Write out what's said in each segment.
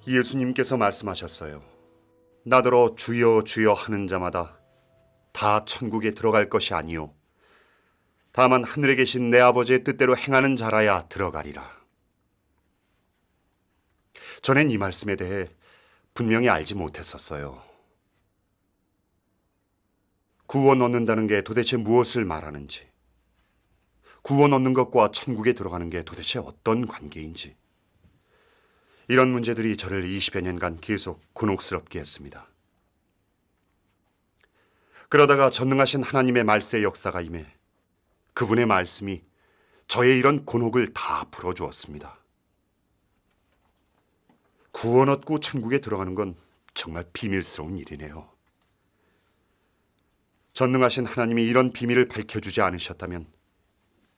예수님께서 말씀하셨어요. 나더러 주여 주여 하는 자마다 다 천국에 들어갈 것이 아니요 다만 하늘에 계신 내 아버지의 뜻대로 행하는 자라야 들어가리라. 전엔 이 말씀에 대해 분명히 알지 못했었어요. 구원 얻는다는 게 도대체 무엇을 말하는지, 구원 얻는 것과 천국에 들어가는 게 도대체 어떤 관계인지, 이런 문제들이 저를 20여 년간 계속 곤혹스럽게 했습니다. 그러다가 전능하신 하나님의 말세의 역사가 임해 그분의 말씀이 저의 이런 곤혹을 다 풀어주었습니다. 구원 얻고 천국에 들어가는 건 정말 비밀스러운 일이네요. 전능하신 하나님이 이런 비밀을 밝혀주지 않으셨다면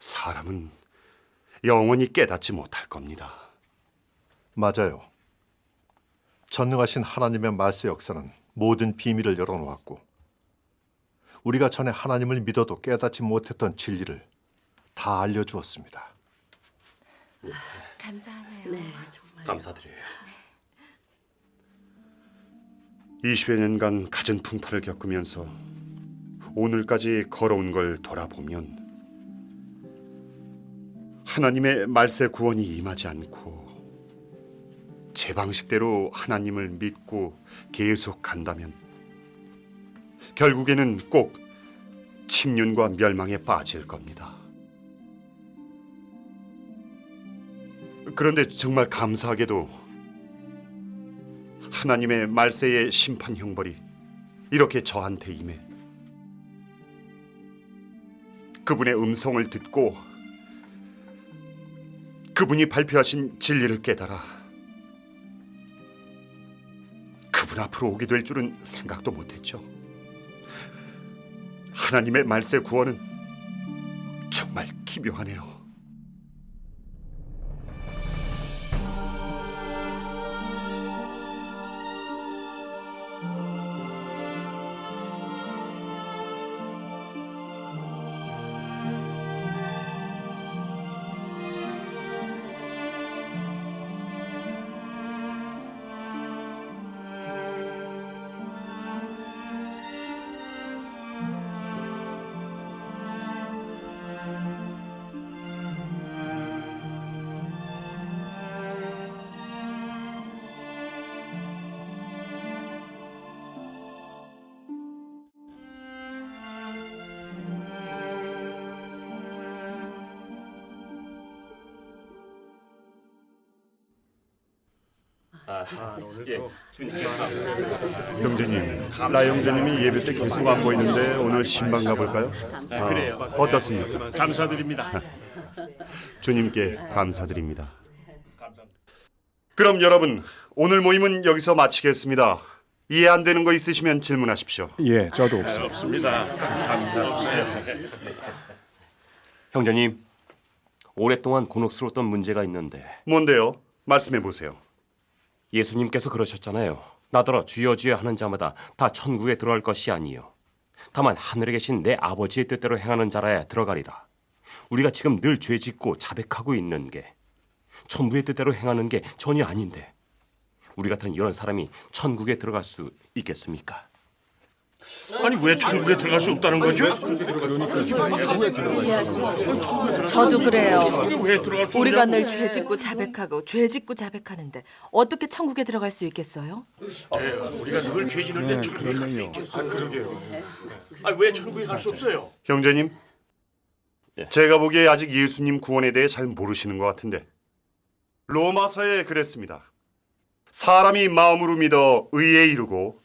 사람은 영원히 깨닫지 못할 겁니다. 맞아요. 전능하신 하나님의 말세 역사는 모든 비밀을 열어놓았고 우리가 전에 하나님을 믿어도 깨닫지 못했던 진리를 다 알려주었습니다. 감사하네요. 네, 정말 감사드려요. 20여 년간 갖은 풍파를 겪으면서 오늘까지 걸어온 걸 돌아보면 하나님의 말세 구원이 임하지 않고 제 방식대로 하나님을 믿고 계속 간다면 결국에는 꼭 침륜과 멸망에 빠질 겁니다. 그런데 정말 감사하게도 하나님의 말세의 심판 형벌이 이렇게 저한테 임해 그분의 음성을 듣고 그분이 발표하신 진리를 깨달아 그분 앞으로 오게 될 줄은 생각도 못했죠. 하나님의 말세 구원은 정말 기묘하네요. 형제님, 라 형제님이 예배 때 계속 안 보이는데 오늘 신방 가볼까요? 그래요. 어떻습니까? 감사드립니다. 주님께 감사드립니다. 그럼 여러분, 오늘 모임은 여기서 마치겠습니다. 이해 안 되는 거 있으시면 질문하십시오. 예, 저도 없습니다. 없습니다. 감사합니다. 없어요. 형제님, 오랫동안 곤혹스러웠던 문제가 있는데 뭔데요? 말씀해 보세요. 예수님께서 그러셨잖아요. 나더러 주여 주여 하는 자마다 다 천국에 들어갈 것이 아니요 다만 하늘에 계신 내 아버지의 뜻대로 행하는 자라야 들어가리라. 우리가 지금 늘 죄짓고 자백하고 있는 게 천부의 뜻대로 행하는 게 전혀 아닌데 우리 같은 이런 사람이 천국에 들어갈 수 있겠습니까? 아니 왜 천국에 들어갈 수 없다는 거죠? 저도 그래요. 왜 들어갈 수 우리가 없냐고. 늘 죄짓고 자백하고 죄짓고 자백하는데 어떻게 천국에 들어갈 수 있겠어요? 우리가 늘 죄 짓는데 천국에 갈 수 있겠어? 그러게요. 아니 왜 천국에 갈 수 없어요? 형제님, 예. 제가 보기에 아직 예수님 구원에 대해 잘 모르시는 것 같은데 로마서에 그랬습니다. 사람이 마음으로 믿어 의에 이르고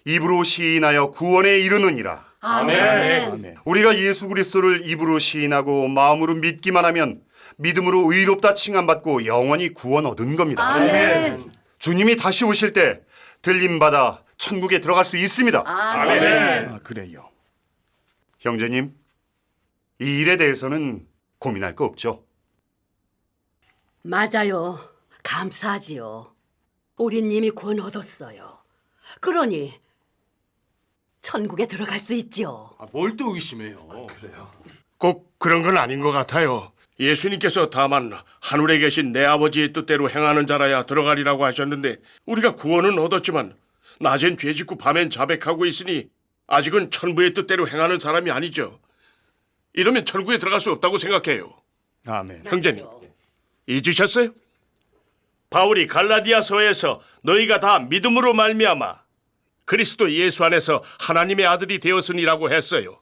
입으로 시인하여 구원에 이르느니라. 아멘. 우리가 예수 그리스도를 입으로 시인하고 마음으로 믿기만 하면 믿음으로 의롭다 칭함받고 영원히 구원 얻은 겁니다. 아멘. 주님이 다시 오실 때 들림받아 천국에 들어갈 수 있습니다. 아멘. 아, 그래요. 형제님, 이 일에 대해서는 고민할 거 없죠? 맞아요. 감사하지요. 우린 이미 구원 얻었어요. 그러니 천국에 들어갈 수 있지요. 뭘 또 의심해요? 그래요. 꼭 그런 건 아닌 것 같아요. 예수님께서 다만 하늘에 계신 내 아버지의 뜻대로 행하는 자라야 들어가리라고 하셨는데 우리가 구원은 얻었지만 낮엔 죄짓고 밤엔 자백하고 있으니 아직은 천부의 뜻대로 행하는 사람이 아니죠. 이러면 천국에 들어갈 수 없다고 생각해요. 아멘. 형제님, 잊으셨어요? 바울이 갈라디아서에서 너희가 다 믿음으로 말미암아 그리스도 예수 안에서 하나님의 아들이 되었으니라고 했어요.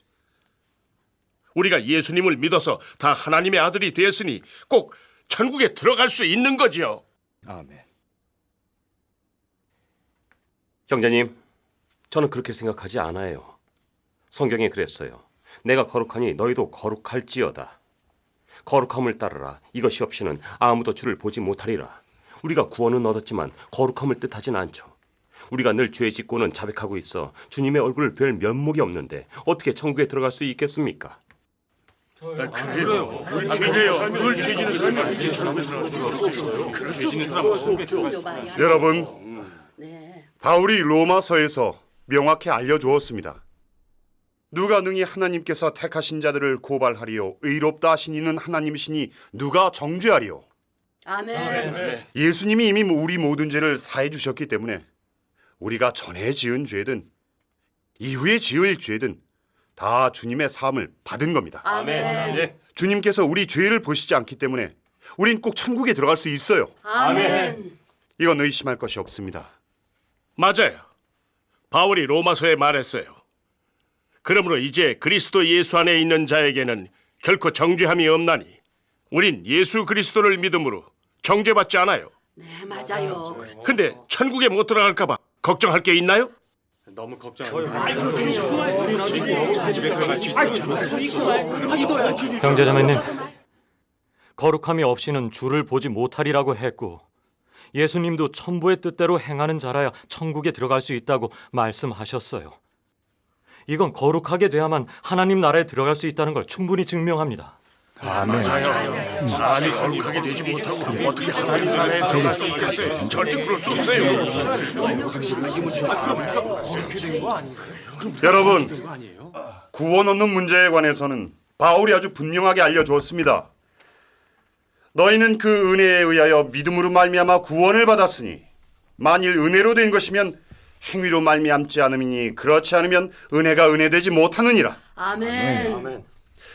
우리가 예수님을 믿어서 다 하나님의 아들이 되었으니 꼭 천국에 들어갈 수 있는 거지요. 아멘. 형제님, 저는 그렇게 생각하지 않아요. 성경에 그랬어요. 내가 거룩하니 너희도 거룩할지어다. 거룩함을 따르라. 이것이 없이는 아무도 주를 보지 못하리라. 우리가 구원은 얻었지만 거룩함을 뜻하진 않죠. 우리가 늘 죄 짓고는 자백하고 있어 주님의 얼굴을 뵐 면목이 없는데 어떻게 천국에 들어갈 수 있겠습니까? 그래요. 죄예요. 늘 죄지는 사람이 천국에 들어갈 수 없어요. 여러분, 네. 바울이 로마서에서 명확히 알려주었습니다. 누가 능히 하나님께서 택하신 자들을 고발하리요 의롭다 하신 이는 하나님이시니 누가 정죄하리요. 아멘. 예수님이 이미 우리 모든 죄를 사해 주셨기 때문에 우리가 전에 지은 죄든 이후에 지을 죄든 다 주님의 사함을 받은 겁니다. 아멘. 예. 주님께서 우리 죄를 보시지 않기 때문에 우린 꼭 천국에 들어갈 수 있어요. 아멘. 이건 의심할 것이 없습니다. 맞아요. 바울이 로마서에 말했어요. 그러므로 이제 그리스도 예수 안에 있는 자에게는 결코 정죄함이 없나니 우린 예수 그리스도를 믿음으로 정죄받지 않아요. 네, 맞아요. 그렇죠. 근데 천국에 못 들어갈까 봐 걱정할 게 있나요? 너무 걱정하지 형제자매님, 거룩함이 없이는 주를 보지 못하리라고 했고 예수님도 천부의 뜻대로 행하는 자라야 천국에 들어갈 수 있다고 말씀하셨어요. 이건 거룩하게 돼야만 하나님 나라에 들어갈 수 있다는 걸 충분히 증명합니다. 사람이 거룩하게 되지 못하고 어떻게 하나님 나라에 들어갈 수 있겠어요? 절대 그럴 수 없어요. 여러분, 구원 얻는 문제에 관해서는 바울이 아주 분명하게 알려주었습니다. 너희는 그 은혜에 의하여 믿음으로 말미암아 구원을 받았으니 만일 은혜로 된 것이면 행위로 말미암지 않음이니 그렇지 않으면 은혜가 은혜되지 못하느니라. 아멘.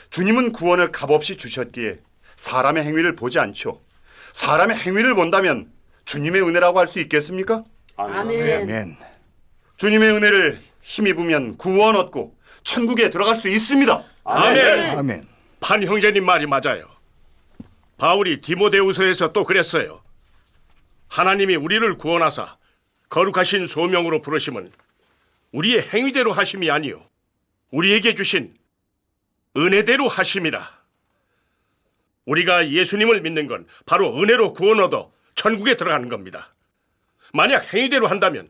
주님은 구원을 값없이 주셨기에 사람의 행위를 보지 않죠. 사람의 행위를 본다면 주님의 은혜라고 할 수 있겠습니까? 아멘. 주님의 은혜를 힘입으면 구원 얻고 천국에 들어갈 수 있습니다. 아멘. 판 형제님 말이 맞아요. 바울이 디모데후서에서 또 그랬어요. 하나님이 우리를 구원하사 거룩하신 소명으로 부르심은 우리의 행위대로 하심이 아니요 우리에게 주신 은혜대로 하심이라. 우리가 예수님을 믿는 건 바로 은혜로 구원 얻어 천국에 들어가는 겁니다. 만약 행위대로 한다면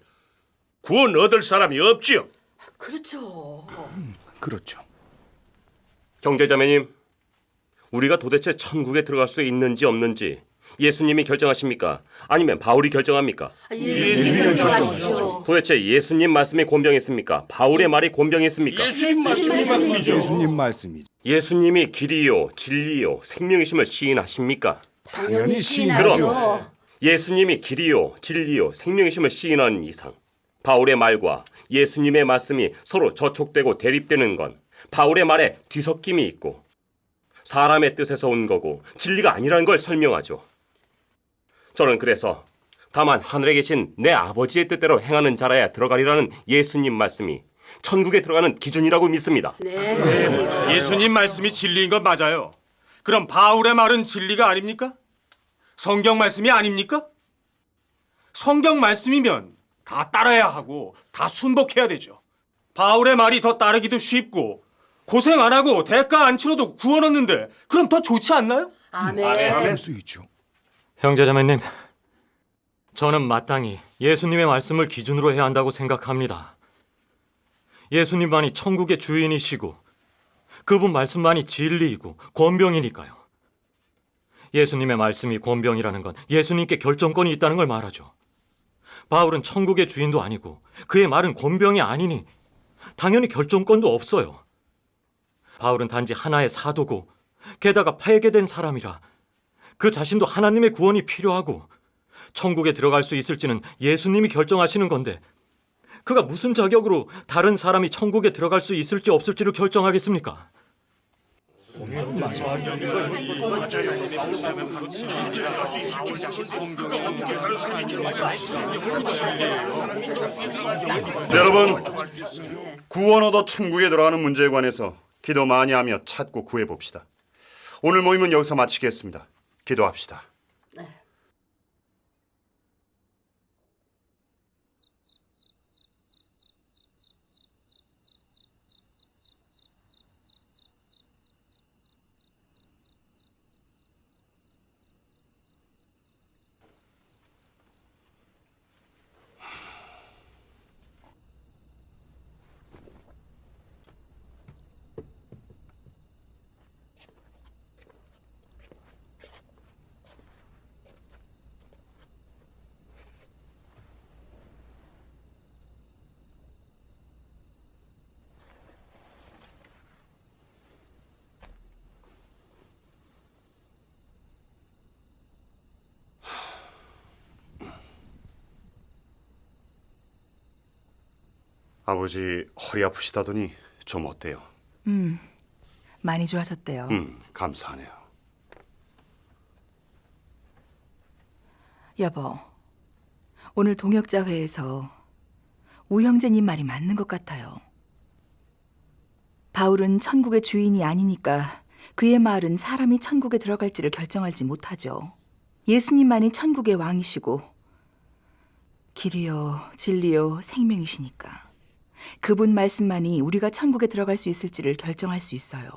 구원 얻을 사람이 없지요. 그렇죠. 형제자매님, 우리가 도대체 천국에 들어갈 수 있는지 없는지 예수님이 결정하십니까? 아니면 바울이 결정합니까? 예수님이 결정하시죠. 도대체 예수님 말씀이 권병했습니까? 바울의 말이 권병했습니까? 예수님 말씀이죠. 예수님이 길이요 진리요 생명이심을 시인하십니까? 당연히 시인하죠. 예수님이 길이요 진리요 생명이심을 시인하는 이상 바울의 말과 예수님의 말씀이 서로 저촉되고 대립되는 건 바울의 말에 뒤섞임이 있고 사람의 뜻에서 온 거고 진리가 아니라는 걸 설명하죠. 저는 그래서 다만 하늘에 계신 내 아버지의 뜻대로 행하는 자라야 들어가리라는 예수님 말씀이 천국에 들어가는 기준이라고 믿습니다. 네. 예수님 말씀이 진리인 건 맞아요. 그럼 바울의 말은 진리가 아닙니까? 성경 말씀이 아닙니까? 성경 말씀이면 다 따라야 하고 다 순복해야 되죠. 바울의 말이 더 따르기도 쉽고 고생 안 하고 대가 안 치러도 구원 얻는데 그럼 더 좋지 않나요? 아멘. 형제자매님, 저는 마땅히 예수님의 말씀을 기준으로 해야 한다고 생각합니다. 예수님만이 천국의 주인이시고 그분 말씀만이 진리이고 권병이니까요. 예수님의 말씀이 권병이라는 건 예수님께 결정권이 있다는 걸 말하죠. 바울은 천국의 주인도 아니고 그의 말은 권병이 아니니 당연히 결정권도 없어요. 바울은 단지 하나의 사도고 게다가 파괴된 사람이라 그 자신도 하나님의 구원이 필요하고 천국에 들어갈 수 있을지는 예수님이 결정하시는 건데 그가 무슨 자격으로 다른 사람이 천국에 들어갈 수 있을지 없을지를 결정하겠습니까? 여러분, 구원 얻어 천국에 들어가는 문제에 관해서 기도 많이 하며 찾고 구해 봅시다. 오늘 모임은 여기서 마치겠습니다. 기도합시다. 아버지 허리 아프시다더니 좀 어때요? 많이 좋아졌대요. 감사하네요. 여보, 오늘 동역자회에서 우형제님 말이 맞는 것 같아요. 바울은 천국의 주인이 아니니까 그의 말은 사람이 천국에 들어갈지를 결정하지 못하죠. 예수님만이 천국의 왕이시고 길이요, 진리요, 생명이시니까 그분 말씀만이 우리가 천국에 들어갈 수 있을지를 결정할 수 있어요.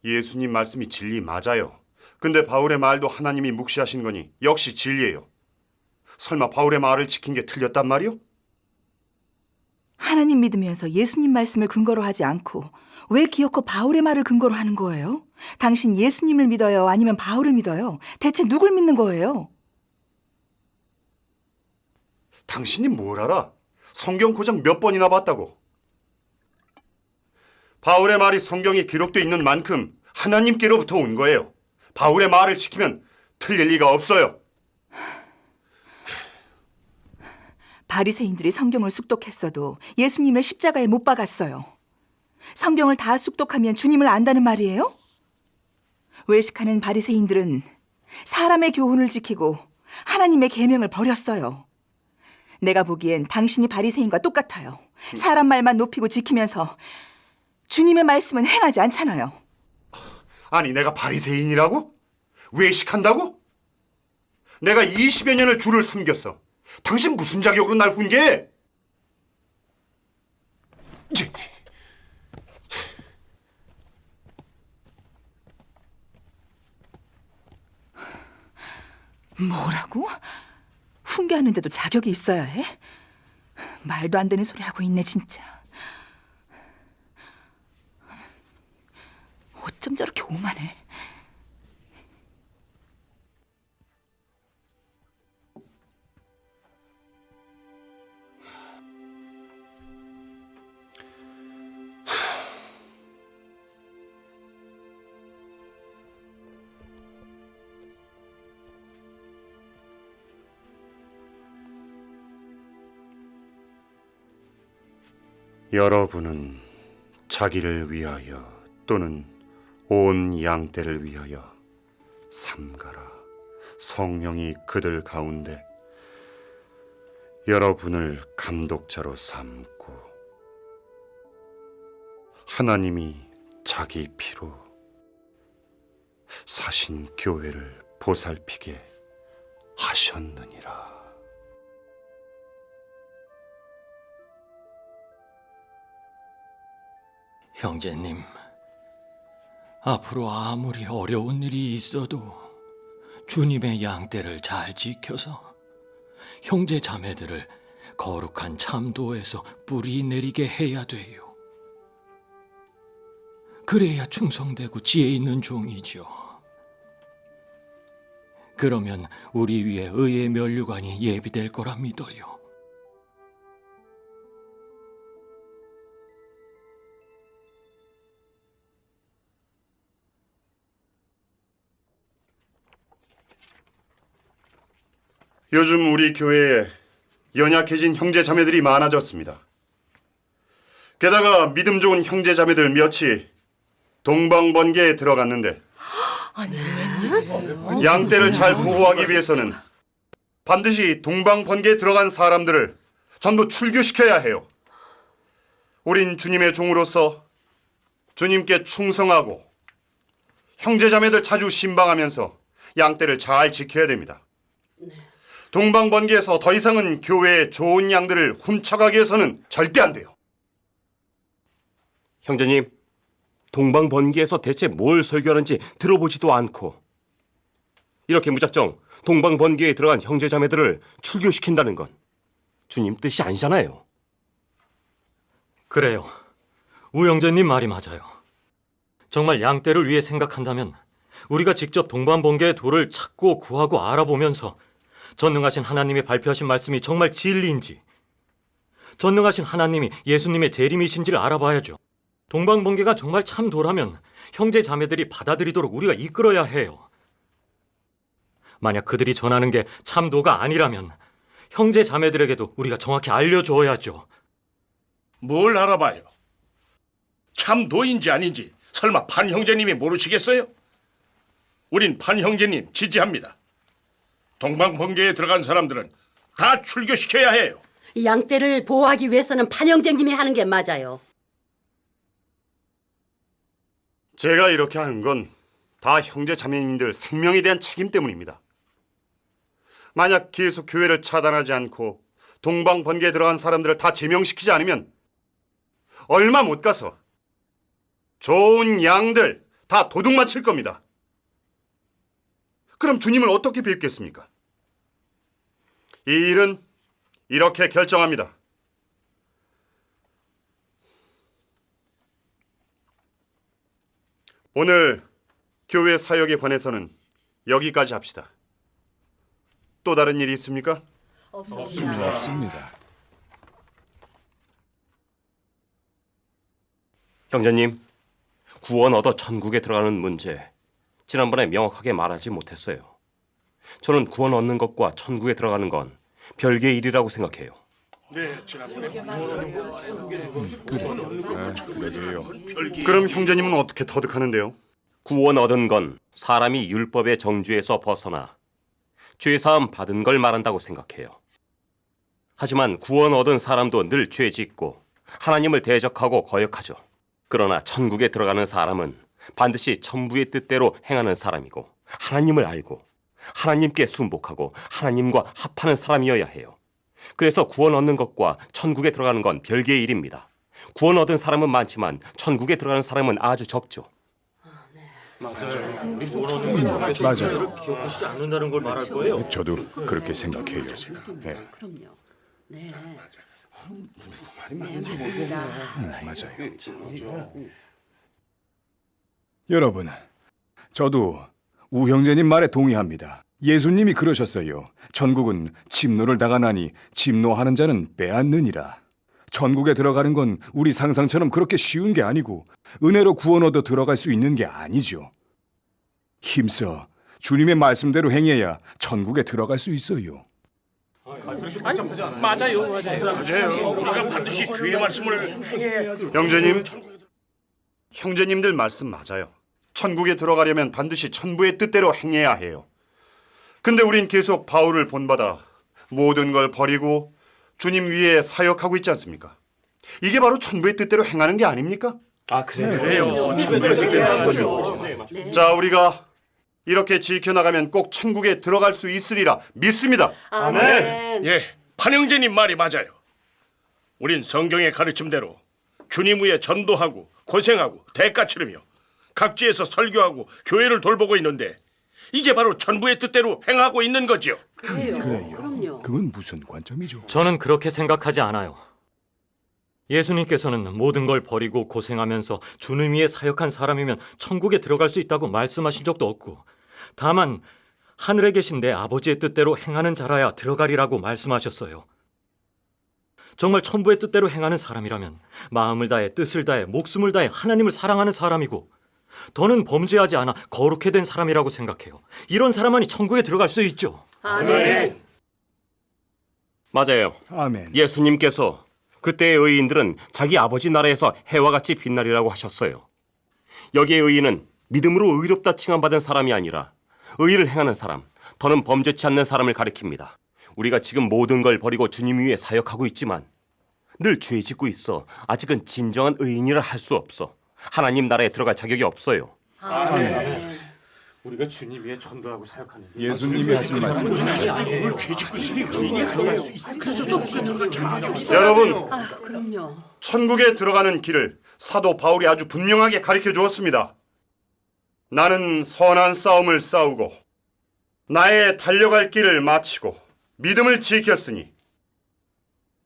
예수님 말씀이 진리 맞아요. 근데 바울의 말도 하나님이 묵시하신 거니 역시 진리예요. 설마 바울의 말을 지킨 게 틀렸단 말이요? 하나님 믿으면서 예수님 말씀을 근거로 하지 않고 왜 기어코 바울의 말을 근거로 하는 거예요? 당신 예수님을 믿어요? 아니면 바울을 믿어요? 대체 누굴 믿는 거예요? 당신이 뭘 알아? 성경 고작 몇 번이나 봤다고. 바울의 말이 성경에 기록돼 있는 만큼 하나님께로부터 온 거예요. 바울의 말을 지키면 틀릴 리가 없어요. 바리새인들이 성경을 숙독했어도 예수님을 십자가에 못 박았어요. 성경을 다 숙독하면 주님을 안다는 말이에요? 외식하는 바리새인들은 사람의 교훈을 지키고 하나님의 계명을 버렸어요. 내가 보기엔 당신이 바리새인과 똑같아요. 사람 말만 높이고 지키면서 주님의 말씀은 행하지 않잖아요. 아니 내가 바리새인이라고? 외식한다고? 내가 20여 년을 주를 섬겼어. 당신 무슨 자격으로 날 훈계해? 뭐라고? 훈계하는데도 자격이 있어야 해? 말도 안 되는 소리 하고 있네 진짜. 어쩜 저렇게 오만해? 여러분은 자기를 위하여 또는 온 양떼를 위하여 삼가라. 성령이 그들 가운데 여러분을 감독자로 삼고 하나님이 자기 피로 사신 교회를 보살피게 하셨느니라. 형제님, 앞으로 아무리 어려운 일이 있어도 주님의 양떼를 잘 지켜서 형제 자매들을 거룩한 참도에서 뿌리 내리게 해야 돼요. 그래야 충성되고 지혜 있는 종이죠. 그러면 우리 위에 의의 면류관이 예비될 거라 믿어요. 요즘 우리 교회에 연약해진 형제 자매들이 많아졌습니다. 게다가 믿음 좋은 형제 자매들 몇이 동방번개에 들어갔는데 양떼를 잘 보호하기 위해서는 반드시 동방번개에 들어간 사람들을 전부 출교시켜야 해요. 우린 주님의 종으로서 주님께 충성하고 형제 자매들 자주 신방하면서 양떼를 잘 지켜야 됩니다. 동방번개에서 더 이상은 교회의 좋은 양들을 훔쳐가기 위해서는 절대 안 돼요. 형제님, 동방번개에서 대체 뭘 설교하는지 들어보지도 않고 이렇게 무작정 동방번개에 들어간 형제자매들을 출교시킨다는 건 주님 뜻이 아니잖아요. 그래요. 우 형제님 말이 맞아요. 정말 양떼를 위해 생각한다면 우리가 직접 동방번개의 도를 찾고 구하고 알아보면서 전능하신 하나님이 발표하신 말씀이 정말 진리인지, 전능하신 하나님이 예수님의 재림이신지를 알아봐야죠. 동방번개가 정말 참 도라면 형제 자매들이 받아들이도록 우리가 이끌어야 해요. 만약 그들이 전하는 게 참도가 아니라면 형제 자매들에게도 우리가 정확히 알려줘야죠. 뭘 알아봐요? 참도인지 아닌지 설마 판 형제님이 모르시겠어요? 우린 판 형제님 지지합니다. 동방번개에 들어간 사람들은 다 출교시켜야 해요. 이 양떼를 보호하기 위해서는 판형제님이 하는 게 맞아요. 제가 이렇게 하는 건 다 형제 자매님들 생명에 대한 책임 때문입니다. 만약 계속 교회를 차단하지 않고 동방번개에 들어간 사람들을 다 제명시키지 않으면 얼마 못 가서 좋은 양들 다 도둑 맞힐 겁니다. 그럼 주님을 어떻게 뵙겠습니까? 이 일은 이렇게 결정합니다. 오늘 교회 사역에 관해서는 여기까지 합시다. 또 다른 일이 있습니까? 없습니다. 형제님, 구원 얻어 천국에 들어가는 문제 지난번에 명확하게 말하지 못했어요. 저는 구원 얻는 것과 천국에 들어가는 건 별개의 일이라고 생각해요. 네, 지난번에 그럼 형제님은 어떻게 터득하는데요? 구원 얻은 건 사람이 율법의 정죄에서 벗어나 죄사함 받은 걸 말한다고 생각해요. 하지만 구원 얻은 사람도 늘 죄 짓고 하나님을 대적하고 거역하죠. 그러나 천국에 들어가는 사람은 반드시 천부의 뜻대로 행하는 사람이고 하나님을 알고 하나님께 순복하고 하나님과 합하는 사람이어야 해요. 그래서 구원 얻는 것과 천국에 들어가는 건 별개의 일입니다. 구원 얻은 사람은 많지만 천국에 들어가는 사람은 아주 적죠. 맞아요. 기억하시지 않는다는 걸 말할 거예요. 저도 그렇게 생각해요. 네. 그럼요. 네. 맞습니다. 맞아요. 여러분, 저도 우 형제님 말에 동의합니다. 예수님이 그러셨어요. 천국은 침노를 당하나니 침노하는 자는 빼앗느니라. 천국에 들어가는 건 우리 상상처럼 그렇게 쉬운 게 아니고 은혜로 구원 얻어 들어갈 수 있는 게 아니죠. 힘써 주님의 말씀대로 행해야 천국에 들어갈 수 있어요. 맞아요. 우리가 반드시 주의 말씀을 행해야. 형제님들 말씀 맞아요. 천국에 들어가려면 반드시 천부의 뜻대로 행해야 해요. 근데 우린 계속 바울을 본받아 모든 걸 버리고 주님 위에 사역하고 있지 않습니까? 이게 바로 천부의 뜻대로 행하는 게 아닙니까? 그래요. 천국에 들어가는 거죠. 네. 자, 우리가 이렇게 지켜나가면 꼭 천국에 들어갈 수 있으리라 믿습니다. 아멘. 예, 판형제님 말이 맞아요. 우린 성경의 가르침대로 주님 위에 전도하고 고생하고 대가 치르며 각지에서 설교하고 교회를 돌보고 있는데 이게 바로 천부의 뜻대로 행하고 있는 거지요. 그래요. 그럼요. 그건 무슨 관점이죠? 저는 그렇게 생각하지 않아요. 예수님께서는 모든 걸 버리고 고생하면서 주님 위에 사역한 사람이면 천국에 들어갈 수 있다고 말씀하신 적도 없고, 다만 하늘에 계신 내 아버지의 뜻대로 행하는 자라야 들어가리라고 말씀하셨어요. 정말 천부의 뜻대로 행하는 사람이라면 마음을 다해 뜻을 다해 목숨을 다해 하나님을 사랑하는 사람이고 더는 범죄하지 않아 거룩해 된 사람이라고 생각해요. 이런 사람만이 천국에 들어갈 수 있죠. 아멘. 맞아요. 아멘. 예수님께서 그때의 의인들은 자기 아버지 나라에서 해와 같이 빛나리라고 하셨어요. 여기의 의인은 믿음으로 의롭다 칭함받은 사람이 아니라 의를 행하는 사람, 더는 범죄치 않는 사람을 가리킵니다. 우리가 지금 모든 걸 버리고 주님 위에 사역하고 있지만 늘 죄 짓고 있어 아직은 진정한 의인이라 할 수 없어. 하나님 나라에 들어갈 자격이 없어요. 우리가 주님 위에 전도하고 사역하는 예수님이 하신 말씀입니다. 여러분, 아, 그럼요. 천국에 들어가는 길을 사도 바울이 아주 분명하게 가르쳐 주었습니다. 나는 선한 싸움을 싸우고 나의 달려갈 길을 마치고 믿음을 지켰으니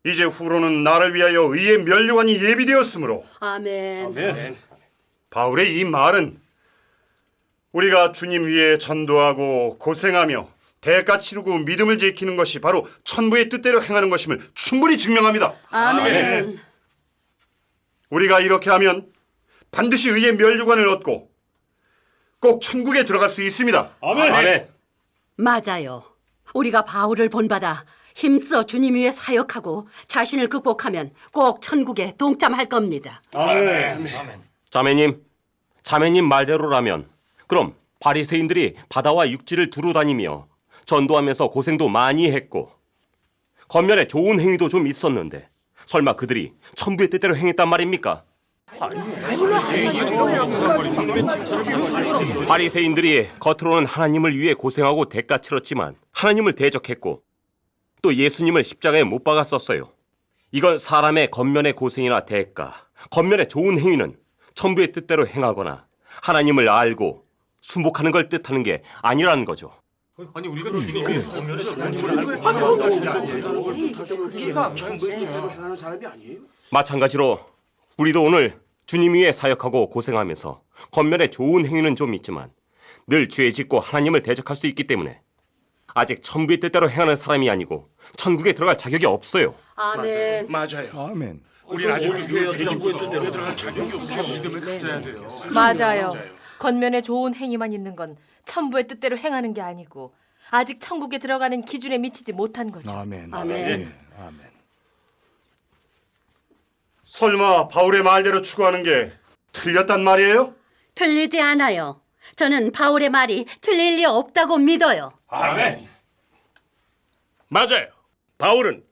이제 후로는 나를 위하여 의의 면류관이 예비되었으므로. 아멘. 바울의 이 말은 우리가 주님 위에 전도하고 고생하며 대가 치르고 믿음을 지키는 것이 바로 천부의 뜻대로 행하는 것임을 충분히 증명합니다. 아멘. 우리가 이렇게 하면 반드시 의의 면류관을 얻고 꼭 천국에 들어갈 수 있습니다. 아멘. 맞아요. 우리가 바울을 본받아 힘써 주님 위에 사역하고 자신을 극복하면 꼭 천국에 동참할 겁니다. 자매님 말대로라면 그럼 바리새인들이 바다와 육지를 두루 다니며 전도하면서 고생도 많이 했고 겉면에 좋은 행위도 좀 있었는데 설마 그들이 천부의 뜻대로 행했단 말입니까? 바리새인들이 겉으로는 하나님을 위해 고생하고 대가 치렀지만 하나님을 대적했고 또 예수님을 십자가에 못 박았었어요. 이건 사람의 겉면의 고생이나 대가, 겉면의 좋은 행위는 천부의 뜻대로 행하거나 하나님을 알고 순복하는 걸 뜻하는 게 아니라는 거죠. 아니 우리가 주님의 권면에서 하나님을 알고 마찬가지로 우리도 오늘 주님 위에 사역하고 고생하면서 겉면에 좋은 행위는 좀 있지만 늘 죄 짓고 하나님을 대적할 수 있기 때문에 아직 천부의 뜻대로 행하는 사람이 아니고 천국에 들어갈 자격이 없어요. 아멘. 맞아요. 아멘. 우리는 아직 죄짓고 천국에 들어갈 자격이 없죠. 믿음을 가져야 돼요. 맞아요. 겉면에 좋은 행위만 있는 건 천부의 뜻대로 행하는 게 아니고 아직 천국에 들어가는 기준에 미치지 못한 거죠. 아멘. 아멘. 아멘. 설마 바울의 말대로 추구하는 게 틀렸단 말이에요? 틀리지 않아요. 저는 바울의 말이 틀릴 리 없다고 믿어요. 맞아요. 바울은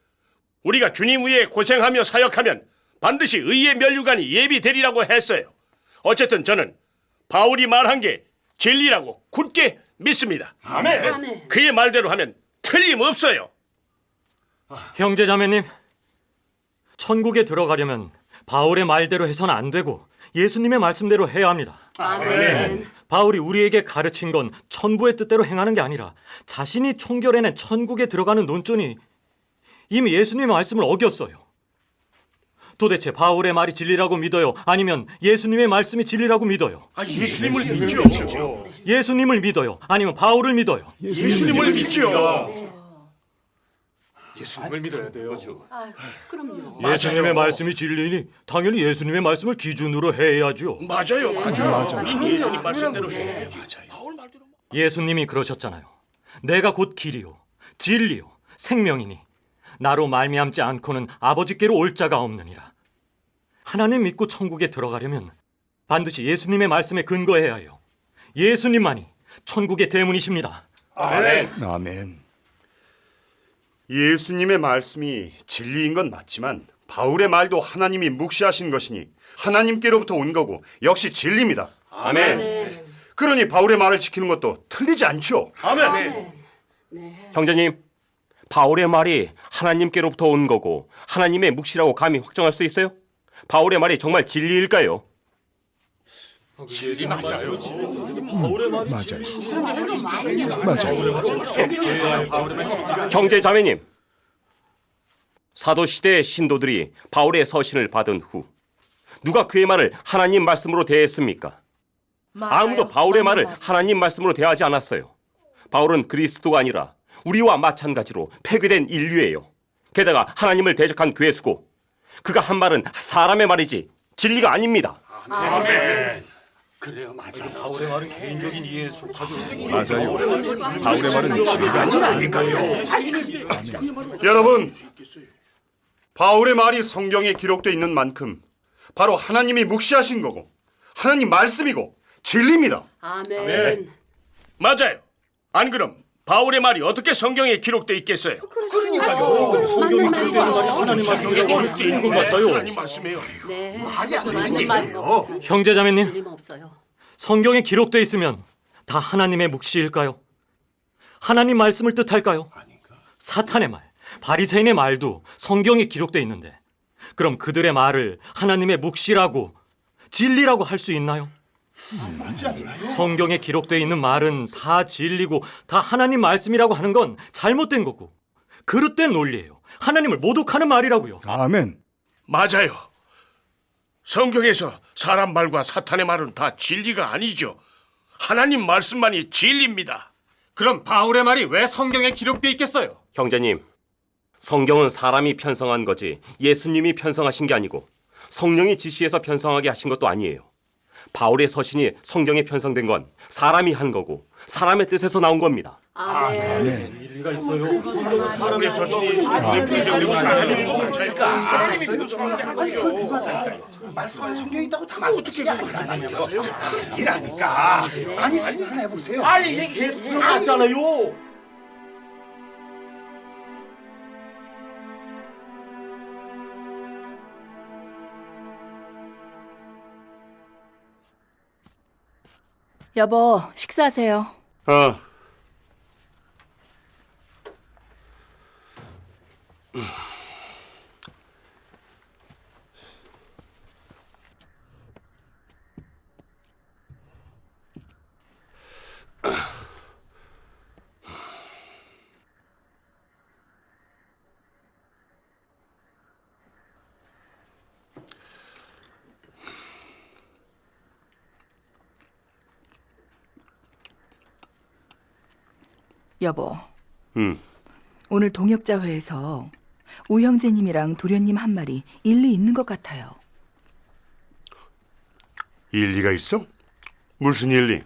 우리가 주님 위에 고생하며 사역하면 반드시 의의 면류관이 예비되리라고 했어요. 어쨌든 저는 바울이 말한 게 진리라고 굳게 믿습니다. 아멘. 그의 말대로 하면 틀림없어요. 형제자매님, 천국에 들어가려면 바울의 말대로 해서는 안 되고 예수님의 말씀대로 해야 합니다. 아멘. 바울이 우리에게 가르친 건 천부의 뜻대로 행하는 게 아니라 자신이 총결해낸 천국에 들어가는 논전이 이미 예수님의 말씀을 어겼어요. 도대체 바울의 말이 진리라고 믿어요? 아니면 예수님의 말씀이 진리라고 믿어요? 예수님을 믿죠. 예수님을 믿어요? 아니면 바울을 믿어요? 예수님을 믿죠. 예수님을 믿어야 돼요. 그럼요. 예수님의 말씀이 진리니 당연히 예수님의 말씀을 기준으로 해야죠. 맞아요. 우린 예수님 말씀대로 해요. 바울 말대로. 예수님이 그러셨잖아요. 내가 곧 길이요 진리요 생명이니 나로 말미암지 않고는 아버지께로 올 자가 없느니라. 하나님 믿고 천국에 들어가려면 반드시 예수님의 말씀에 근거해야 해요. 예수님만이 천국의 대문이십니다. 아멘. 예수님의 말씀이 진리인 건 맞지만 바울의 말도 하나님이 묵시하신 것이니 하나님께로부터 온 거고 역시 진리입니다. 아멘. 그러니 바울의 말을 지키는 것도 틀리지 않죠. 아멘. 형제님, 바울의 말이 하나님께로부터 온 거고 하나님의 묵시라고 감히 확정할 수 있어요? 바울의 말이 정말 진리일까요? 진리 맞아요. 형제 자매님, 사도 시대의 신도들이 바울의 서신을 받은 후 누가 그의 말을 하나님 말씀으로 대했습니까? 아무도 바울의 말을 하나님 말씀으로 대하지 않았어요. 바울은 그리스도가 아니라 우리와 마찬가지로 폐괴된 인류예요. 게다가 하나님을 대적한 괴수고 그가 한 말은 사람의 말이지 진리가 아닙니다. 아멘. 바울의 말은 개인적인 이해에 속하죠. 맞아요. 바울의 말은 진리가 아니라니까요. 여러분, 바울의 말이 성경에 기록되어 있는 만큼 바로 하나님이 묵시하신 거고 하나님 말씀이고 진리입니다. 아멘. 맞아요. 안 그럼 바울의 말이 어떻게 성경에 기록돼 있겠어요? 성경이 기록되는 말이 하나님 말씀이라고 하면 띄는 것 같아요. 하나님 말씀이에요. 네, 그것도 맞는 말이고 형제자매님, 틀림없어요. 성경에 기록돼 있으면 다 하나님의 묵시일까요? 하나님 말씀을 뜻할까요? 사탄의 말, 바리새인의 말도 성경에 기록돼 있는데 그럼 그들의 말을 하나님의 묵시라고 진리라고 할 수 있나요? 성경에 기록돼 있는 말은 다 진리고 다 하나님 말씀이라고 하는 건 잘못된 거고 그릇된 논리예요. 하나님을 모독하는 말이라고요. 아멘. 맞아요. 성경에서 사람 말과 사탄의 말은 다 진리가 아니죠. 하나님 말씀만이 진리입니다. 그럼 바울의 말이 왜 성경에 기록돼 있겠어요? 형제님, 성경은 사람이 편성한 거지 예수님이 편성하신 게 아니고 성령이 지시해서 편성하게 하신 것도 아니에요. 바울의 서신이 성경에 편성된 건 사람이 한 거고 사람의 뜻에서 나온 겁니다. 아멘. 일리가 있어요. 성경은 사람의 서신이 성경에 편성되고 하나님이 말씀에 성경에 있다고 다 어떻게 아니라니까. 아니 생각을 해보세요. 아니 이게 계속 맞잖아요. 여보, 식사하세요. 어. 여보, 음. 오늘 동역자회에서 우 형제님이랑 도련님 한 말이 일리 있는 것 같아요. 일리가 있어? 무슨 일리?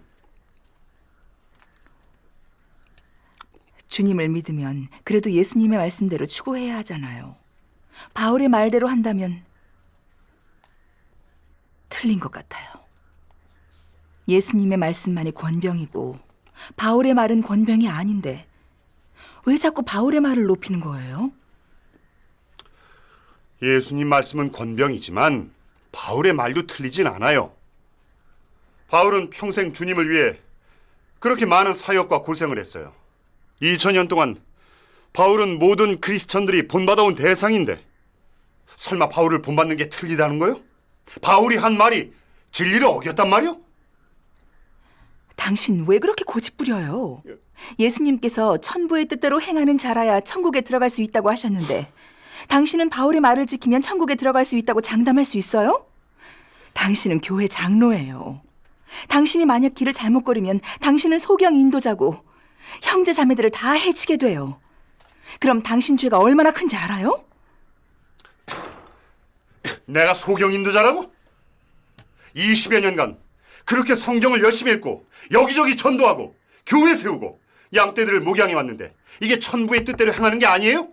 주님을 믿으면 그래도 예수님의 말씀대로 추구해야 하잖아요. 바울의 말대로 한다면 틀린 것 같아요. 예수님의 말씀만이 권병이고 바울의 말은 권병이 아닌데 왜 자꾸 바울의 말을 높이는 거예요? 예수님 말씀은 권병이지만 바울의 말도 틀리진 않아요. 바울은 평생 주님을 위해 그렇게 많은 사역과 고생을 했어요. 2000년 동안 바울은 모든 크리스천들이 본받아온 대상인데 설마 바울을 본받는 게 틀리다는 거요? 바울이 한 말이 진리를 어겼단 말이요? 당신 왜 그렇게 고집부려요? 예수님께서 천부의 뜻대로 행하는 자라야 천국에 들어갈 수 있다고 하셨는데 당신은 바울의 말을 지키면 천국에 들어갈 수 있다고 장담할 수 있어요? 당신은 교회 장로예요. 당신이 만약 길을 잘못 걸으면 당신은 소경 인도자고 형제 자매들을 다 해치게 돼요. 그럼 당신 죄가 얼마나 큰지 알아요? 내가 소경 인도자라고? 20여 년간 그렇게 성경을 열심히 읽고 여기저기 전도하고 교회 세우고 양떼들을 목양해 왔는데 이게 천부의 뜻대로 행하는 게 아니에요?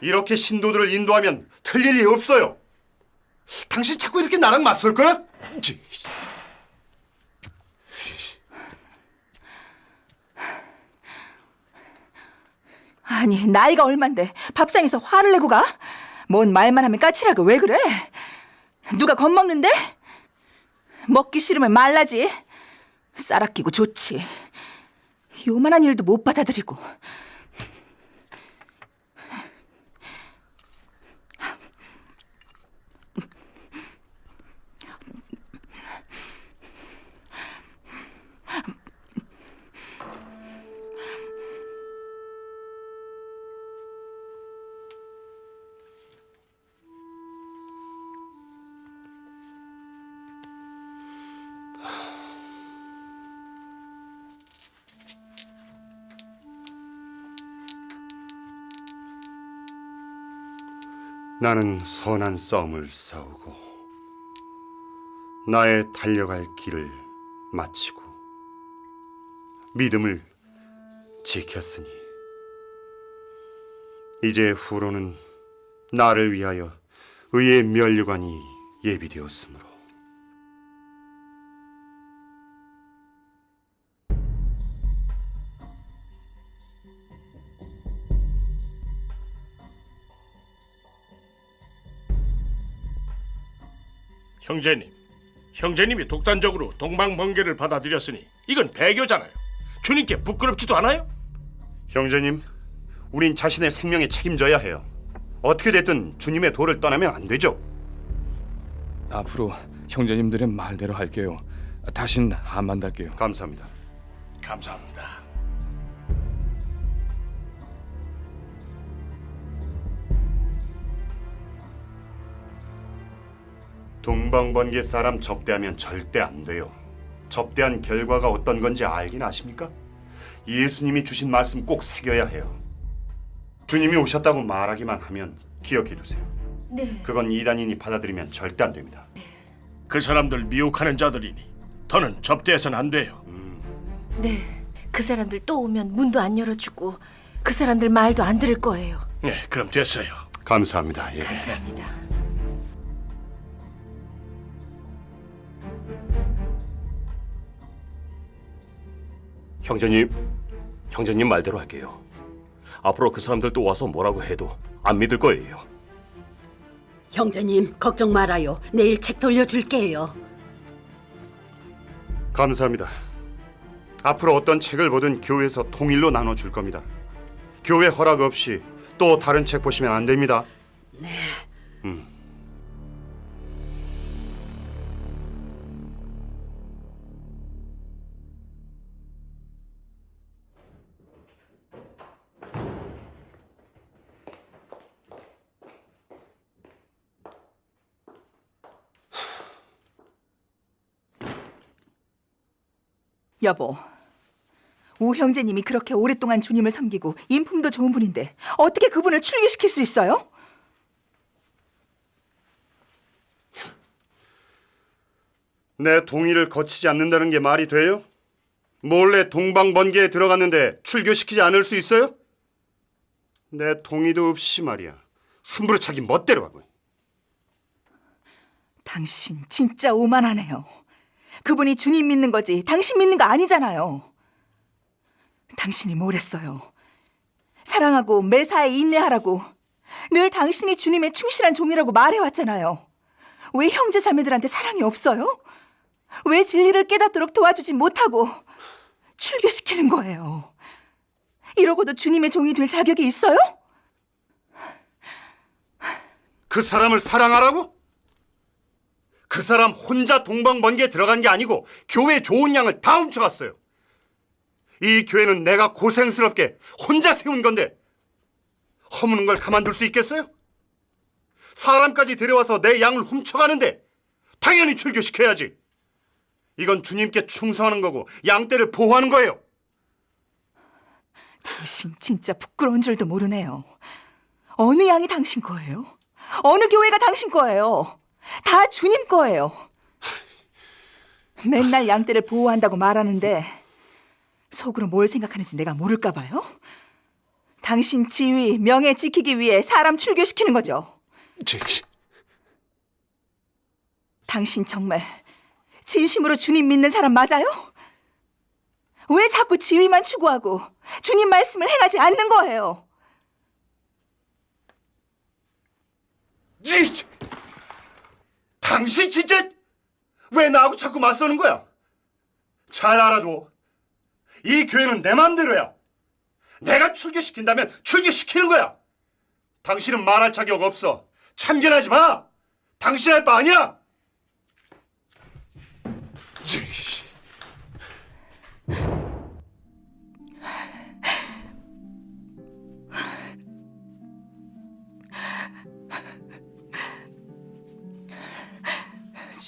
이렇게 신도들을 인도하면 틀릴 리 없어요. 당신 자꾸 이렇게 나랑 맞설 거야? 아니, 나이가 얼만데 밥상에서 화를 내고 가? 뭔 말만 하면 까칠하고 왜 그래? 누가 겁먹는데? 먹기 싫으면 말라지. 쌀 아끼고 좋지. 요만한 일도 못 받아들이고. 나는 선한 싸움을 싸우고 나의 달려갈 길을 마치고 믿음을 지켰으니 이제 후로는 나를 위하여 의의 면류관이 예비되었으므로 형제님이 독단적으로 동방번개를 받아들였으니 이건 배교잖아요. 주님께 부끄럽지도 않아요? 형제님, 우린 자신의 생명에 책임져야 해요. 어떻게 됐든 주님의 도를 떠나면 안 되죠. 앞으로 형제님들의 말대로 할게요. 다신 안 만날게요. 감사합니다. 감사합니다. 동방번개 사람 접대하면 절대 안 돼요. 접대한 결과가 어떤 건지 알긴 아십니까? 예수님이 주신 말씀 꼭 새겨야 해요. 주님이 오셨다고 말하기만 하면 기억해 두세요. 네. 그건 이단인이 받아들이면 절대 안 됩니다. 그 사람들 미혹하는 자들이니 더는 접대해서는 안 돼요. 네. 그 사람들 또 오면 문도 안 열어주고 그 사람들 말도 안 들을 거예요. 네, 그럼 됐어요. 감사합니다. 예. 감사합니다. 형제님 말대로 할게요. 앞으로 그 사람들 또 와서 뭐라고 해도 안 믿을 거예요. 형제님, 걱정 말아요. 내일 책 돌려줄게요. 감사합니다. 앞으로 어떤 책을 보든 교회에서 통일로 나눠줄 겁니다. 교회 허락 없이 또 다른 책 보시면 안 됩니다. 네. 여보, 우 형제님이 그렇게 오랫동안 주님을 섬기고 인품도 좋은 분인데 어떻게 그분을 출교시킬 수 있어요? 내 동의를 거치지 않는다는 게 말이 돼요? 몰래 동방번개에 들어갔는데 출교시키지 않을 수 있어요? 내 동의도 없이 말이야. 함부로 자기 멋대로 하고. 당신 진짜 오만하네요. 그분이 주님 믿는 거지 당신 믿는 거 아니잖아요. 당신이 뭘 했어요? 사랑하고 매사에 인내하라고 늘 당신이 주님의 충실한 종이라고 말해왔잖아요. 왜 형제 자매들한테 사랑이 없어요? 왜 진리를 깨닫도록 도와주지 못하고 출교시키는 거예요? 이러고도 주님의 종이 될 자격이 있어요? 그 사람을 사랑하라고? 그 사람 혼자 동방번개에 들어간 게 아니고 교회 좋은 양을 다 훔쳐갔어요. 이 교회는 내가 고생스럽게 혼자 세운 건데 허무는 걸 가만둘 수 있겠어요? 사람까지 데려와서 내 양을 훔쳐가는데 당연히 출교시켜야지. 이건 주님께 충성하는 거고 양떼를 보호하는 거예요. 당신 진짜 부끄러운 줄도 모르네요. 어느 양이 당신 거예요? 어느 교회가 당신 거예요? 다 주님 거예요. 맨날 양떼를 보호한다고 말하는데 속으로 뭘 생각하는지 내가 모를까 봐요? 당신 지위, 명예 지키기 위해 사람 출교시키는 거죠. 당신 정말 진심으로 주님 믿는 사람 맞아요? 왜 자꾸 지위만 추구하고 주님 말씀을 행하지 않는 거예요? 당신 진짜 왜 나하고 자꾸 맞서는 거야? 잘 알아둬. 이 교회는 내 맘대로야. 내가 출교시킨다면 출교시키는 거야. 당신은 말할 자격 없어. 참견하지 마. 당신 할 바 아니야.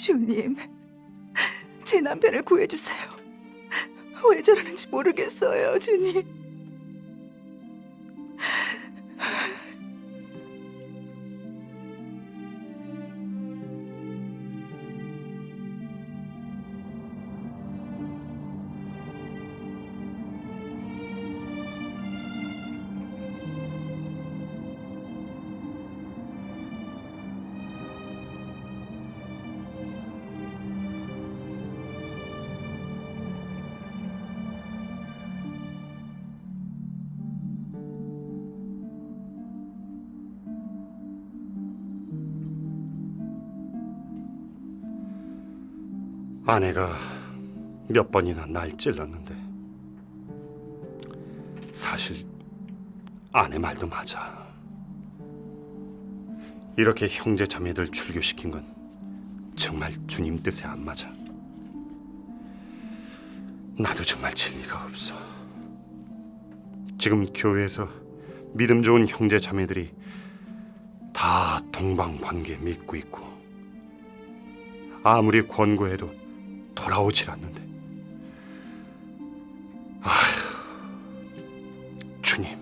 주님, 제 남편을 구해주세요. 왜 저러는지 모르겠어요, 주님. 아내가 몇 번이나 날 찔렀는데 사실 아내 말도 맞아. 이렇게 형제 자매들 출교시킨 건 정말 주님 뜻에 안 맞아. 나도 정말 진리가 없어. 지금 교회에서 믿음 좋은 형제 자매들이 다 동방번개 믿고 있고 아무리 권고해도 돌아오질 않는데. 주님,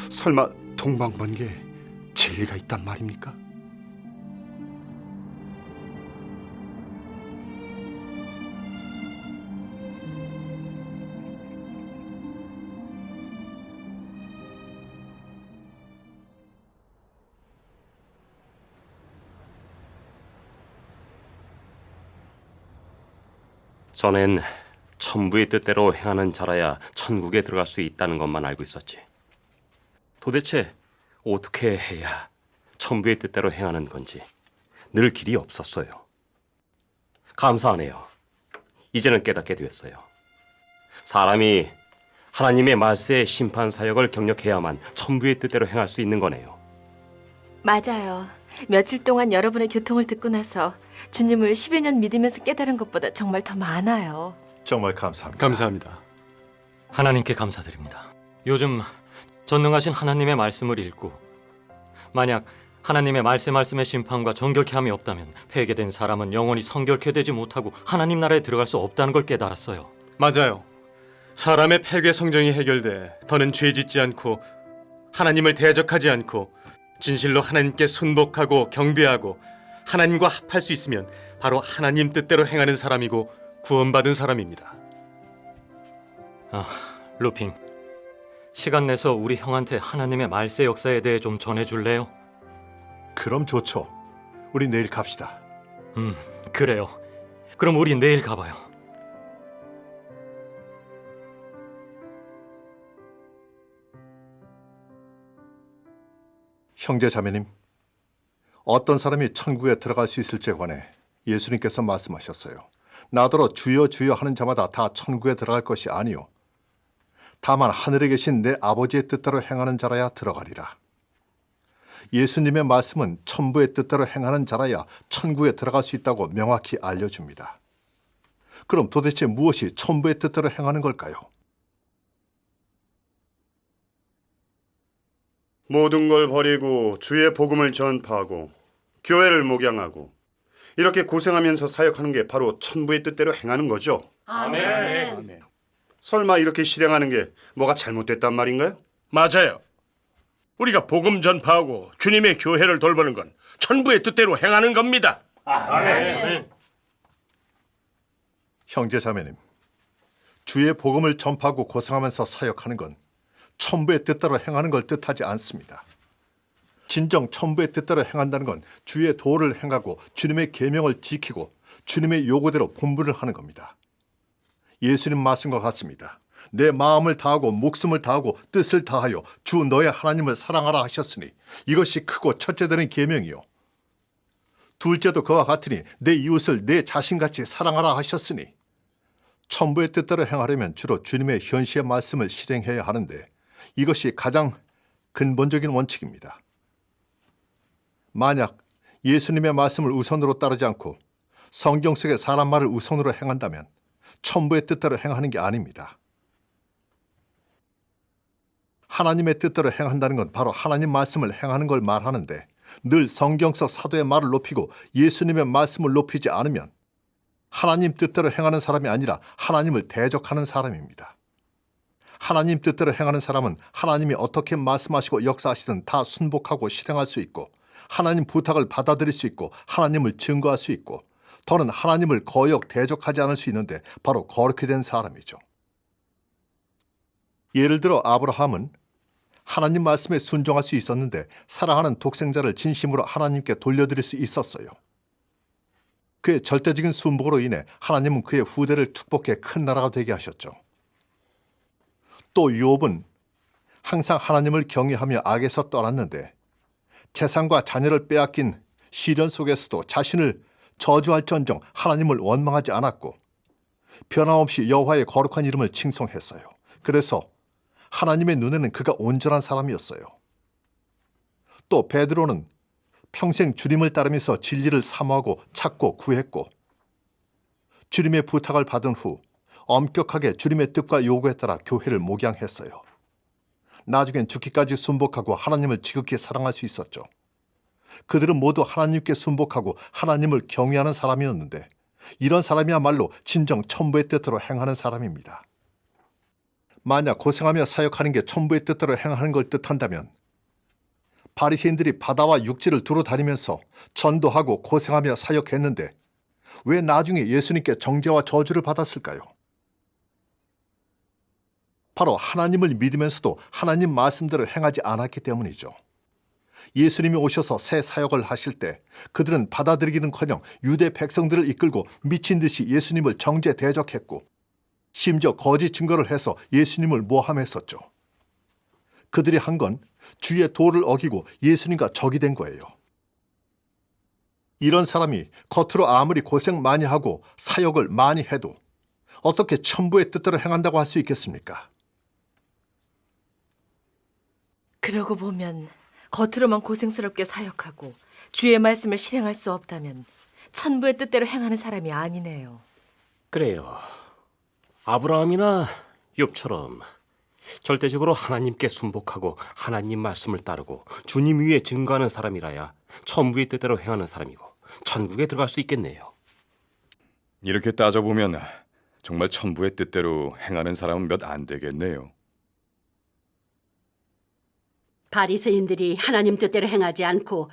설마 동방번개에 진리가 있단 말입니까? 전엔 천부의 뜻대로 행하는 자라야 천국에 들어갈 수 있다는 것만 알고 있었지. 도대체 어떻게 해야 천부의 뜻대로 행하는 건지 늘 길이 없었어요. 감사하네요. 이제는 깨닫게 되었어요. 사람이 하나님의 말세의 심판 사역을 경력해야만 천부의 뜻대로 행할 수 있는 거네요. 맞아요. 며칠 동안 여러분의 교통을 듣고 나서 주님을 10여 년 믿으면서 깨달은 것보다 정말 더 많아요. 정말 감사합니다. 감사합니다. 하나님께 감사드립니다. 요즘 전능하신 하나님의 말씀을 읽고 만약 하나님의 말씀의 심판과 정결케 함이 없다면 폐괴된 사람은 영원히 성결케 되지 못하고 하나님 나라에 들어갈 수 없다는 걸 깨달았어요. 맞아요. 사람의 폐괴 성정이 해결돼 더는 죄짓지 않고 하나님을 대적하지 않고 진실로 하나님께 순복하고 경배하고 하나님과 합할 수 있으면 바로 하나님 뜻대로 행하는 사람이고 구원받은 사람입니다. 루핑, 시간 내서 우리 형한테 하나님의 말세 역사에 대해 좀 전해줄래요? 그럼 좋죠. 우리 내일 갑시다. 그래요. 그럼 우리 내일 가봐요. 형제 자매님, 어떤 사람이 천국에 들어갈 수 있을지에 관해 예수님께서 말씀하셨어요. 나더러 주여 주여 하는 자마다 다 천국에 들어갈 것이 아니요 다만 하늘에 계신 내 아버지의 뜻대로 행하는 자라야 들어가리라. 예수님의 말씀은 천부의 뜻대로 행하는 자라야 천국에 들어갈 수 있다고 명확히 알려줍니다. 그럼 도대체 무엇이 천부의 뜻대로 행하는 걸까요? 모든 걸 버리고 주의 복음을 전파하고 교회를 목양하고 이렇게 고생하면서 사역하는 게 바로 천부의 뜻대로 행하는 거죠. 아멘. 설마 이렇게 실행하는 게 뭐가 잘못됐단 말인가요? 맞아요. 우리가 복음 전파하고 주님의 교회를 돌보는 건 천부의 뜻대로 행하는 겁니다. 형제 자매님, 주의 복음을 전파하고 고생하면서 사역하는 건 천부의 뜻대로 행하는 걸 뜻하지 않습니다. 진정 천부의 뜻대로 행한다는 건 주의 도를 행하고 주님의 계명을 지키고 주님의 요구대로 본분을 하는 겁니다. 예수님 말씀과 같습니다. 내 마음을 다하고 목숨을 다하고 뜻을 다하여 주 너의 하나님을 사랑하라 하셨으니 이것이 크고 첫째 되는 계명이요 둘째도 그와 같으니 내 이웃을 내 자신같이 사랑하라 하셨으니 천부의 뜻대로 행하려면 주로 주님의 현시의 말씀을 실행해야 하는데 이것이 가장 근본적인 원칙입니다. 만약 예수님의 말씀을 우선으로 따르지 않고 성경 속의 사람 말을 우선으로 행한다면 천부의 뜻대로 행하는 게 아닙니다. 하나님의 뜻대로 행한다는 건 바로 하나님 말씀을 행하는 걸 말하는데 늘 성경 속 사도의 말을 높이고 예수님의 말씀을 높이지 않으면 하나님 뜻대로 행하는 사람이 아니라 하나님을 대적하는 사람입니다. 하나님 뜻대로 행하는 사람은 하나님이 어떻게 말씀하시고 역사하시든 다 순복하고 실행할 수 있고 하나님 부탁을 받아들일 수 있고 하나님을 증거할 수 있고 더는 하나님을 거역 대적하지 않을 수 있는데 바로 그렇게 된 사람이죠. 예를 들어 아브라함은 하나님 말씀에 순종할 수 있었는데 사랑하는 독생자를 진심으로 하나님께 돌려드릴 수 있었어요. 그의 절대적인 순복으로 인해 하나님은 그의 후대를 축복해 큰 나라가 되게 하셨죠. 또 욥은 항상 하나님을 경외하며 악에서 떠났는데 재산과 자녀를 빼앗긴 시련 속에서도 자신을 저주할전정 하나님을 원망하지 않았고 변함없이 여호와의 거룩한 이름을 칭송했어요. 그래서 하나님의 눈에는 그가 온전한 사람이었어요. 또 베드로는 평생 주님을 따르면서 진리를 사모하고 찾고 구했고 주님의 부탁을 받은 후 엄격하게 주님의 뜻과 요구에 따라 교회를 목양했어요. 나중엔 죽기까지 순복하고 하나님을 지극히 사랑할 수 있었죠. 그들은 모두 하나님께 순복하고 하나님을 경외하는 사람이었는데 이런 사람이야말로 진정 천부의 뜻대로 행하는 사람입니다. 만약 고생하며 사역하는 게 천부의 뜻대로 행하는 걸 뜻한다면 바리새인들이 바다와 육지를 두루 다니면서 전도하고 고생하며 사역했는데 왜 나중에 예수님께 정죄와 저주를 받았을까요? 바로 하나님을 믿으면서도 하나님 말씀대로 행하지 않았기 때문이죠. 예수님이 오셔서 새 사역을 하실 때 그들은 받아들이기는커녕 유대 백성들을 이끌고 미친 듯이 예수님을 정죄 대적했고 심지어 거짓 증거를 해서 예수님을 모함했었죠. 그들이 한 건 주의 도를 어기고 예수님과 적이 된 거예요. 이런 사람이 겉으로 아무리 고생 많이 하고 사역을 많이 해도 어떻게 천부의 뜻대로 행한다고 할 수 있겠습니까? 그러고 보면 겉으로만 고생스럽게 사역하고 주의 말씀을 실행할 수 없다면 천부의 뜻대로 행하는 사람이 아니네요. 그래요. 아브라함이나 욥처럼 절대적으로 하나님께 순복하고 하나님 말씀을 따르고 주님 위에 증거하는 사람이라야 천부의 뜻대로 행하는 사람이고 천국에 들어갈 수 있겠네요. 이렇게 따져보면 정말 천부의 뜻대로 행하는 사람은 몇 안 되겠네요. 바리새인들이 하나님 뜻대로 행하지 않고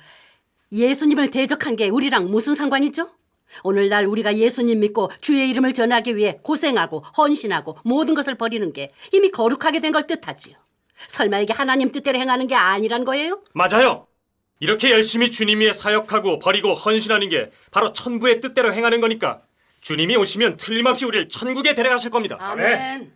예수님을 대적한 게 우리랑 무슨 상관이죠? 오늘날 우리가 예수님 믿고 주의 이름을 전하기 위해 고생하고 헌신하고 모든 것을 버리는 게 이미 거룩하게 된 걸 뜻하지요. 설마 이게 하나님 뜻대로 행하는 게 아니란 거예요? 맞아요. 이렇게 열심히 주님 위해 사역하고 버리고 헌신하는 게 바로 천부의 뜻대로 행하는 거니까 주님이 오시면 틀림없이 우리를 천국에 데려가실 겁니다. 아멘.